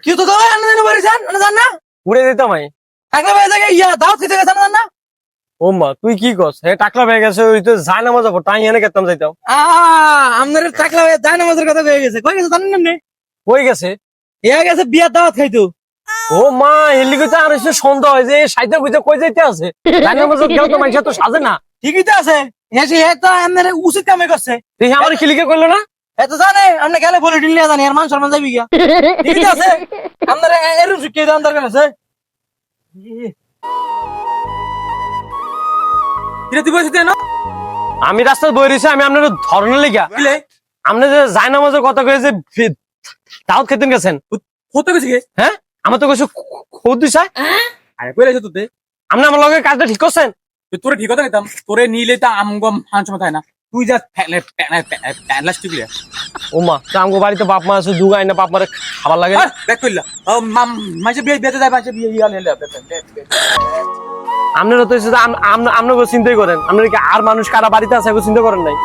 কি তো দাও আনন্দ জানা বলেছেন না জান না উড়ে দিতাম আমি। টাকলা ভাই জায়গায় দাওয়াত খেতে গেছেন জান না ও মা তুই কি কস? হে টাকলা হয়ে গেছে, ওই তো যায় না মজা তাই এনে কেতাম যাইতাম। আপনার টাকলা ভাই যায় নামাজের কথা হয়ে গেছে কই গেছে জানেন না কই গেছে? গেছে বিয়ার দাওয়াত খাইতো ও মা এলি কইতে আর এসে সন্ধ্যা হয় যে সাইতে কইতে কই যাইতে আছে, যায় না মজা গেল তো মানুষ তো সাজে না। ঠিকই তো আছে এসে তো আপনার উচিত কামে করছে তুই আমার খিলিকে কইলো না? এত জানে আপনি গেলে বলে দিলে জানি আর মান সম্মান যাবি গিয়া ঠিকই তো আছে আপনার এরকম শিখিয়ে দেওয়ার দরকার আছে তুই বসে না আমি রাস্তায় বই রয়েছি, আমি আপনার ধরনের লেগা আপনি যে যায় না মজার কথা কয়ে যে দাওয়াত খেতেন গেছেন কত গেছে গে হ্যাঁ, আমার তো কিছু খোঁজ দিছে। আরে কই রেছে তোতে আপনি আমার লগে কাজটা ঠিক করছেন? তোরে ঠিক কথা কইতাম তোরে নিলে তা আমগম হাঁচ মাথায় না তুই যা প্লাস্টিক লিয়া ও মা আমগো বাড়িতে বাপ মা আছে, দুগাই না বাপ মারে খাবার লাগে না। দেখ কইলা মাঝে বিয়ে বিয়েতে যায় মাঝে বিয়ে ইয়া নিলে আপনারা তো আপনার চিন্তাই করেন, আপনারা কি আর মানুষ কারা বাড়িতে আছে চিন্তা করেন নাই?